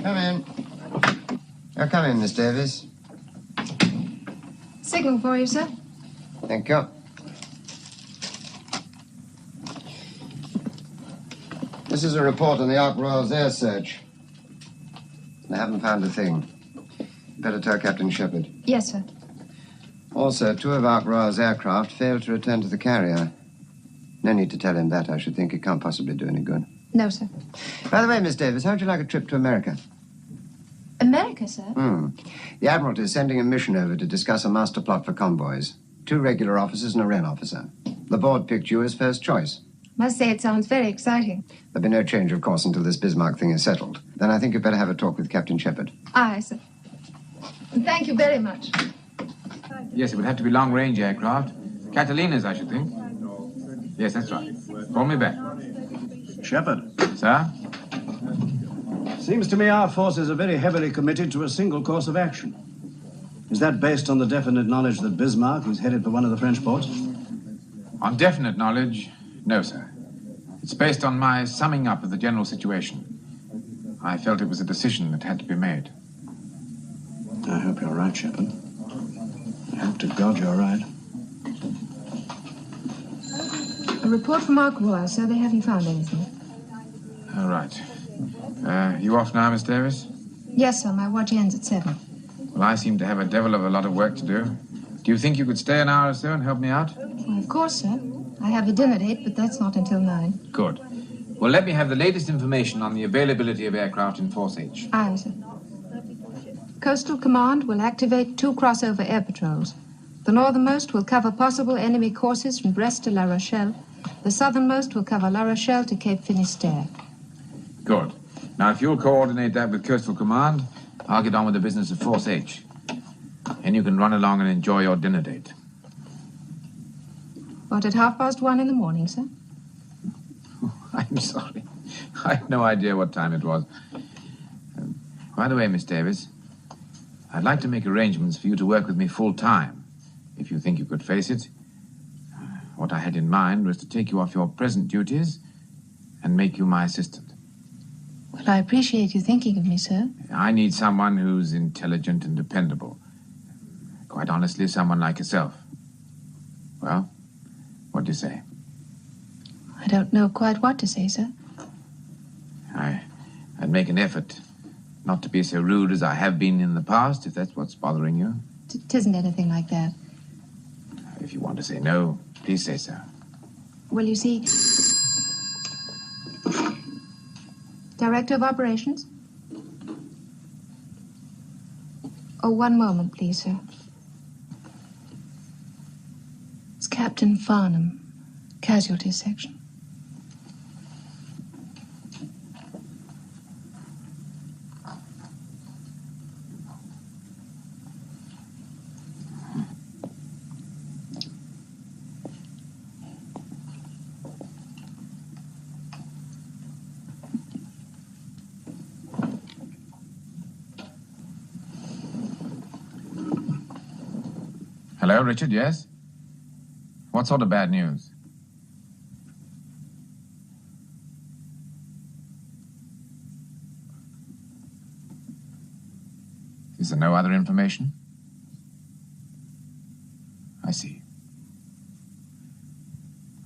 Come in. Oh, come in, Miss Davis. Signal for you, sir. Thank you. This is a report on the Ark Royal's air search. I haven't found a thing. Better tell Captain Shepherd. Yes, sir. Also, 2 of Ark Royal's aircraft failed to return to the carrier. No need to tell him that, I should think. It can't possibly do any good. No, sir. By the way, Miss Davis, how would you like a trip to America? America, sir? The Admiralty is sending a mission over to discuss a master plot for convoys. 2 regular officers and a Wren officer. The board picked you as first choice. Must say it sounds very exciting. There'll be no change, of course, until this Bismark thing is settled. Then I think you'd better have a talk with Captain Shepherd. Aye, sir. Thank you very much. Yes, it would have to be long-range aircraft. Catalina's, I should think. Yes, that's right. Call me back. Shepherd. Sir? Seems to me our forces are very heavily committed to a single course of action. Is that based on the definite knowledge that Bismark is headed for one of the French ports? On definite knowledge, no, sir. It's based on my summing up of the general situation. I felt it was a decision that had to be made. I hope you're right, Shepherd. I hope to God you're right. A report from Ark Royal, sir. They haven't found anything. All right. You off now, Miss Davis? Yes, sir. My watch ends at 7. Well, I seem to have a devil of a lot of work to do. Do you think you could stay an hour or so and help me out? Well, of course, sir. I have a dinner date, but that's not until 9. Good. Well, let me have the latest information on the availability of aircraft in Force H. Aye, sir. Coastal Command will activate 2 crossover air patrols. The northernmost will cover possible enemy courses from Brest to La Rochelle. The southernmost will cover La Rochelle to Cape Finisterre. Good. Now, if you'll coordinate that with Coastal Command, I'll get on with the business of Force H. And you can run along and enjoy your dinner date. What, at 1:30 in the morning, sir? I'm sorry. I have no idea what time it was. By the way, Miss Davis, I'd like to make arrangements for you to work with me full-time, if you think you could face it. What I had in mind was to take you off your present duties and make you my assistant. Well, I appreciate you thinking of me, sir. I need someone who's intelligent and dependable. Quite honestly, someone like yourself. Well, what do you say? I don't know quite what to say, sir. I'd make an effort not to be so rude as I have been in the past, if that's what's bothering you. It isn't anything like that. If you want to say no, please say so. Well, you see... Director of Operations? Oh, one moment, please, sir. It's Captain Farnham, Casualties Section. Hello, Richard, yes? What sort of bad news? Is there no other information? I see.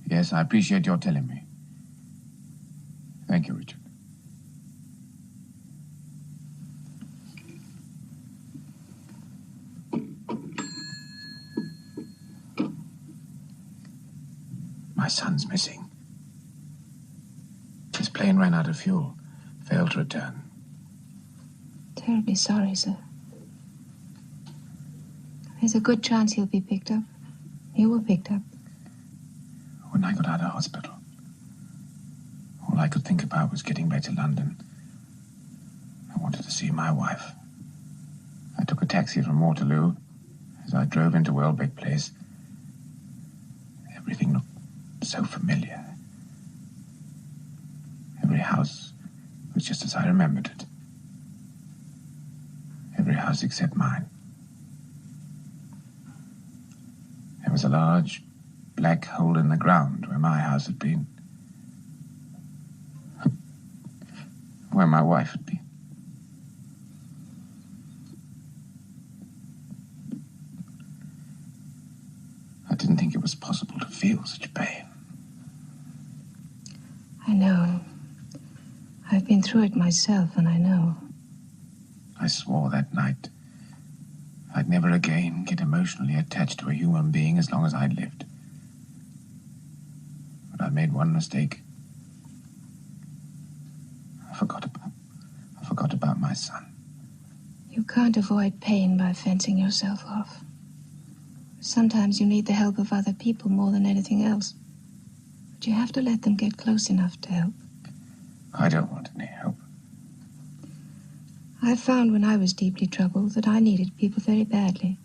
Yes, I appreciate your telling me. Thank you, Richard. My son's missing. His plane ran out of fuel, failed to return. Terribly sorry, sir. There's a good chance he'll be picked up. You were picked up. When I got out of hospital, all I could think about was getting back to London. I wanted to see my wife. I took a taxi from Waterloo. As I drove into Welbeck Place, everything looked so familiar. Every house was just as I remembered it. Every house except mine. There was a large black hole in the ground where my house had been. where my wife would be. I didn't think it was possible to feel such pain. I know. I've been through it myself, and I know. I swore that night I'd never again get emotionally attached to a human being as long as I lived. But I made one mistake. I forgot about my son. You can't avoid pain by fencing yourself off. Sometimes you need the help of other people more than anything else. But you have to let them get close enough to help. I don't want any help. I found when I was deeply troubled that I needed people very badly.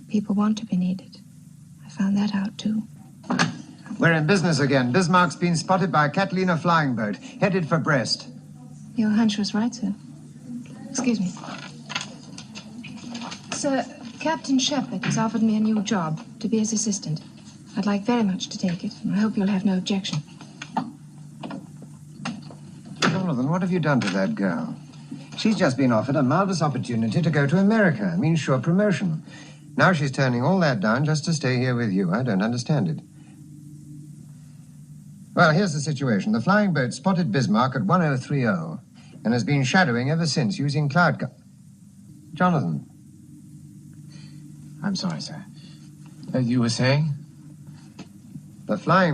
People want to be needed. I found that out, too. We're in business again. Bismarck's been spotted by a Catalina flying boat, headed for Brest. Your hunch was right, sir. Excuse me. Sir, Captain Shepherd has offered me a new job to be his assistant. I'd like very much to take it, and I hope you'll have no objection. Jonathan, what have you done to that girl? She's just been offered a marvelous opportunity to go to America. It means sure promotion. Now she's turning all that down just to stay here with you. I don't understand it. Well, here's the situation. The flying boat spotted Bismarck at 1030 and has been shadowing ever since using cloud Jonathan. I'm sorry, sir. You were saying? The flying